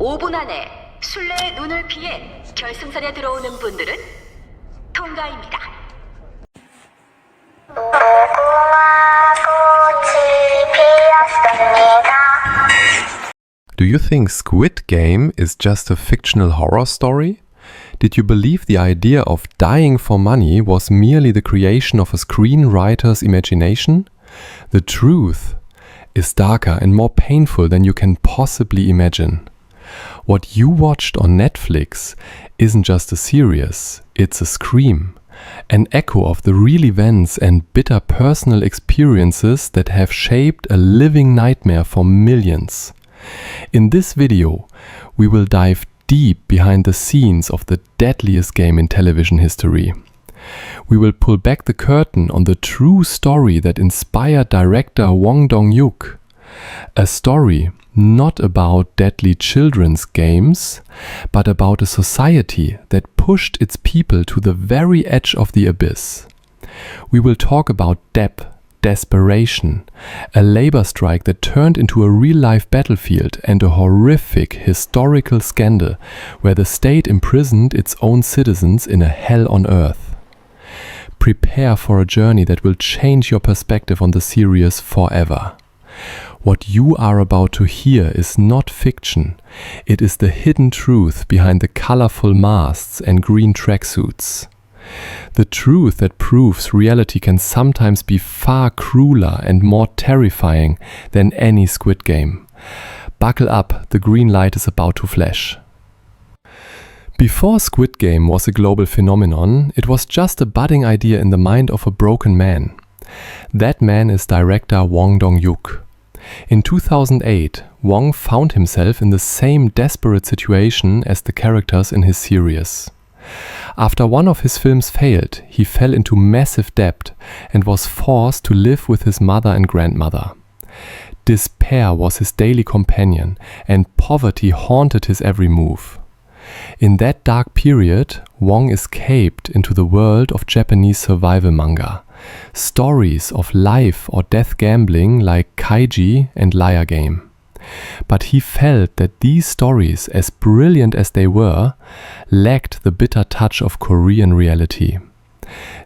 5분 안에 술래의 눈을 피해 결승선에 들어오는 분들은 통과입니다. Do you think Squid Game is just a fictional horror story? Did you believe the idea of dying for money was merely the creation of a screenwriter's imagination? The truth is darker and more painful than you can possibly imagine. What you watched on Netflix isn't just a series, it's a scream. An echo of the real events and bitter personal experiences that have shaped a living nightmare for millions. In this video, we will dive deep behind the scenes of the deadliest game in television history. We will pull back the curtain on the true story that inspired director Hwang Dong-hyuk. A story not about deadly children's games, but about a society that pushed its people to the very edge of the abyss. We will talk about debt, desperation, a labor strike that turned into a real-life battlefield, and a horrific historical scandal where the state imprisoned its own citizens in a hell on earth. Prepare for a journey that will change your perspective on the series forever. What you are about to hear is not fiction. It is the hidden truth behind the colorful masks and green tracksuits. The truth that proves reality can sometimes be far crueler and more terrifying than any Squid Game. Buckle up, the green light is about to flash. Before Squid Game was a global phenomenon, it was just a budding idea in the mind of a broken man. That man is director Hwang Dong-hyuk. In 2008, Hwang found himself in the same desperate situation as the characters in his series. After one of his films failed, he fell into massive debt and was forced to live with his mother and grandmother. Despair was his daily companion, and poverty haunted his every move. In that dark period, Hwang escaped into the world of Japanese survival manga. Stories of life or death gambling like Kaiji and Liar Game. But he felt that these stories, as brilliant as they were, lacked the bitter touch of Korean reality.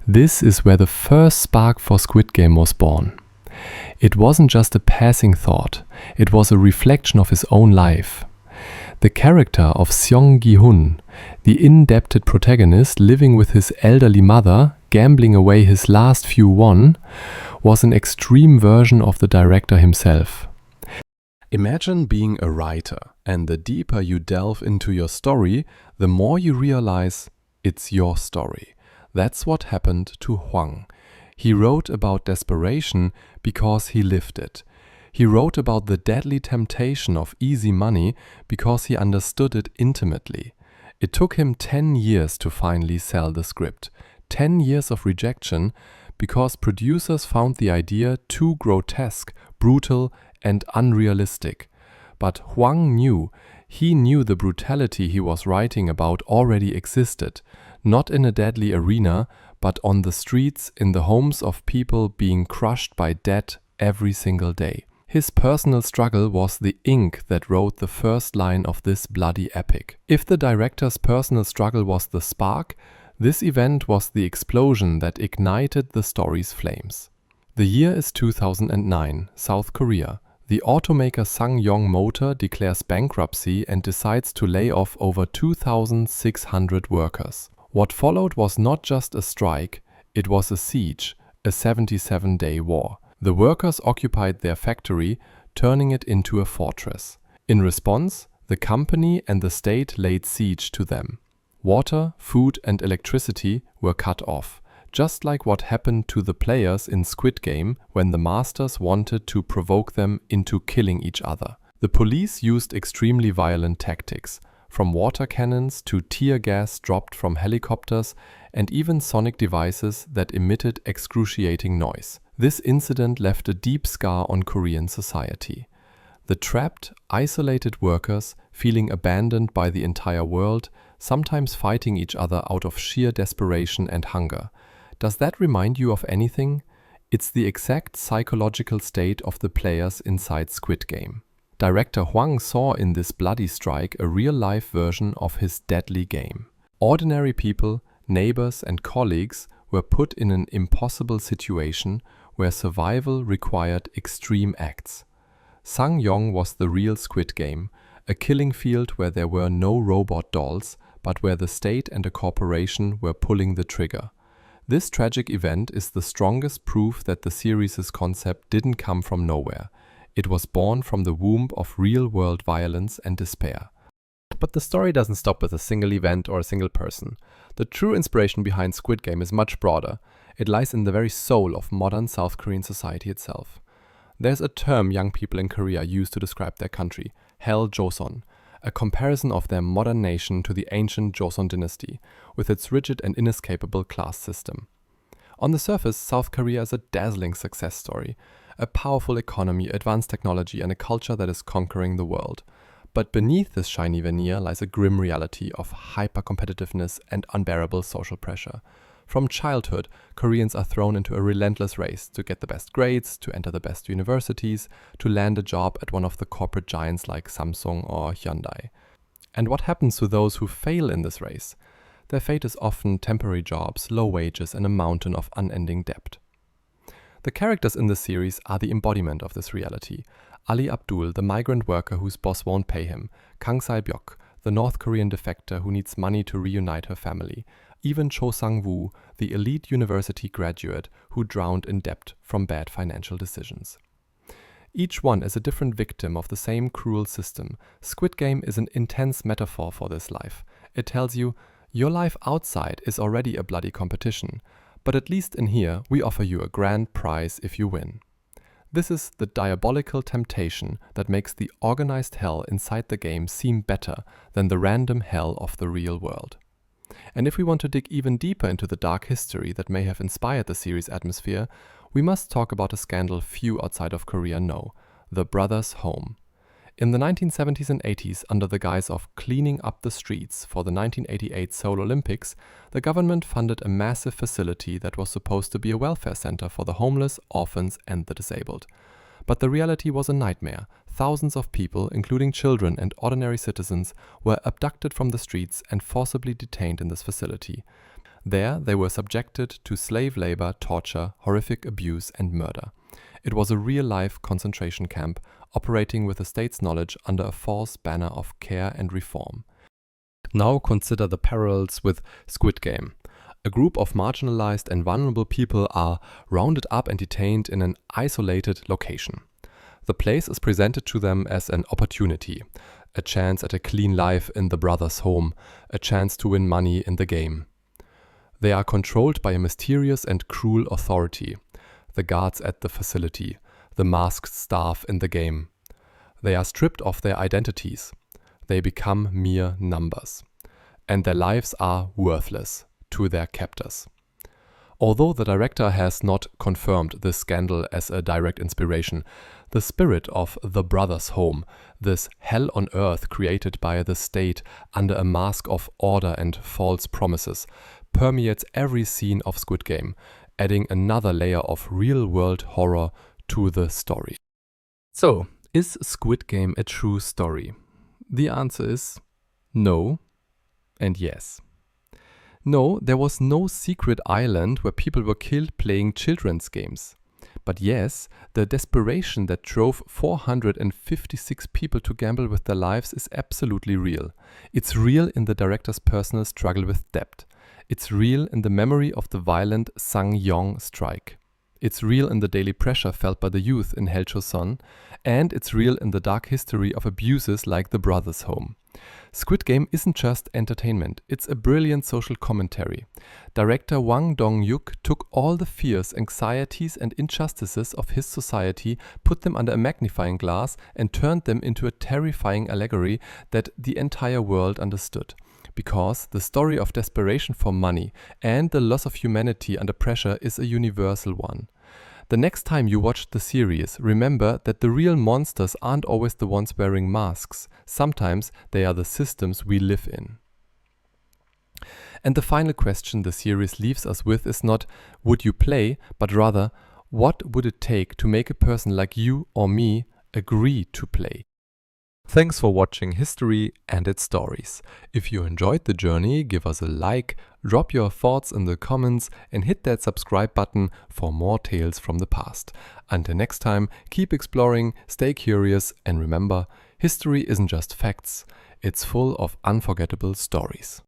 This is where the first spark for Squid Game was born. It wasn't just a passing thought, it was a reflection of his own life. The character of Seong Gi-hun, the indebted protagonist living with his elderly mother, gambling away his last few won, was an extreme version of the director himself. Imagine being a writer, and the deeper you delve into your story, the more you realize it's your story. That's what happened to Hwang. He wrote about desperation because he lived it. He wrote about the deadly temptation of easy money because he understood it intimately. It took him 10 years to finally sell the script. 10 years of rejection because producers found the idea too grotesque, brutal, and unrealistic. But Hwang knew, he knew the brutality he was writing about already existed, not in a deadly arena, but on the streets, in the homes of people being crushed by debt every single day. His personal struggle was the ink that wrote the first line of this bloody epic. If the director's personal struggle was the spark, this event was the explosion that ignited the story's flames. The year is 2009, South Korea. The automaker SsangYong Motor declares bankruptcy and decides to lay off over 2,600 workers. What followed was not just a strike, it was a siege, a 77-day war. The workers occupied their factory, turning it into a fortress. In response, the company and the state laid siege to them. Water, food, and electricity were cut off, just like what happened to the players in Squid Game when the masters wanted to provoke them into killing each other. The police used extremely violent tactics, from water cannons to tear gas dropped from helicopters and even sonic devices that emitted excruciating noise. This incident left a deep scar on Korean society. The trapped, isolated workers, feeling abandoned by the entire world, sometimes fighting each other out of sheer desperation and hunger. Does that remind you of anything? It's the exact psychological state of the players inside Squid Game. Director Hwang saw in this bloody strike a real-life version of his deadly game. Ordinary people, neighbors and colleagues were put in an impossible situation where survival required extreme acts. SsangYong was the real Squid Game, a killing field where there were no robot dolls, but where the state and a corporation were pulling the trigger. This tragic event is the strongest proof that the series' concept didn't come from nowhere. It was born from the womb of real-world violence and despair. But the story doesn't stop with a single event or a single person. The true inspiration behind Squid Game is much broader. It lies in the very soul of modern South Korean society itself. There's a term young people in Korea use to describe their country, Hell Joseon, a comparison of their modern nation to the ancient Joseon dynasty, with its rigid and inescapable class system. On the surface, South Korea is a dazzling success story, a powerful economy, advanced technology, and a culture that is conquering the world. But beneath this shiny veneer lies a grim reality of hyper-competitiveness and unbearable social pressure. From childhood, Koreans are thrown into a relentless race to get the best grades, to enter the best universities, to land a job at one of the corporate giants like Samsung or Hyundai. And what happens to those who fail in this race? Their fate is often temporary jobs, low wages, and a mountain of unending debt. The characters in this series are the embodiment of this reality. Ali Abdul, the migrant worker whose boss won't pay him, Kang Sae-byok, the North Korean defector who needs money to reunite her family, even Cho Sang-woo, the elite university graduate who drowned in debt from bad financial decisions. Each one is a different victim of the same cruel system. Squid Game is an intense metaphor for this life. It tells you, your life outside is already a bloody competition, but at least in here we offer you a grand prize if you win. This is the diabolical temptation that makes the organized hell inside the game seem better than the random hell of the real world. And if we want to dig even deeper into the dark history that may have inspired the series' atmosphere, we must talk about a scandal few outside of Korea know, the Brothers' Home. In the 1970s and 80s, under the guise of cleaning up the streets for the 1988 Seoul Olympics, the government funded a massive facility that was supposed to be a welfare center for the homeless, orphans, and the disabled. But the reality was a nightmare. Thousands of people, including children and ordinary citizens, were abducted from the streets and forcibly detained in this facility. There, they were subjected to slave labor, torture, horrific abuse, and murder. It was a real-life concentration camp, operating with the state's knowledge under a false banner of care and reform. Now consider the parallels with Squid Game. A group of marginalized and vulnerable people are rounded up and detained in an isolated location. The place is presented to them as an opportunity, a chance at a clean life in the brothers' home, a chance to win money in the game. They are controlled by a mysterious and cruel authority, the guards at the facility, the masked staff in the game. They are stripped of their identities. They become mere numbers. And their lives are worthless to their captors. Although the director has not confirmed this scandal as a direct inspiration, the spirit of the Brothers' Home, this hell on earth created by the state under a mask of order and false promises, permeates every scene of Squid Game, adding another layer of real-world horror to the story. So, is Squid Game a true story? The answer is no and yes. No, there was no secret island where people were killed playing children's games. But yes, the desperation that drove 456 people to gamble with their lives is absolutely real. It's real in the director's personal struggle with debt. It's real in the memory of the violent SsangYong strike. It's real in the daily pressure felt by the youth in Hell Joseon, and it's real in the dark history of abuses like the Brothers' Home. Squid Game isn't just entertainment, it's a brilliant social commentary. Director Hwang Dong-hyuk took all the fears, anxieties and injustices of his society, put them under a magnifying glass and turned them into a terrifying allegory that the entire world understood. Because the story of desperation for money and the loss of humanity under pressure is a universal one. The next time you watch the series, remember that the real monsters aren't always the ones wearing masks. Sometimes they are the systems we live in. And the final question the series leaves us with is not, would you play, but rather, what would it take to make a person like you or me agree to play? Thanks for watching History and its stories. If you enjoyed the journey, give us a like, drop your thoughts in the comments and hit that subscribe button for more tales from the past. Until next time, keep exploring, stay curious, and remember, history isn't just facts, it's full of unforgettable stories.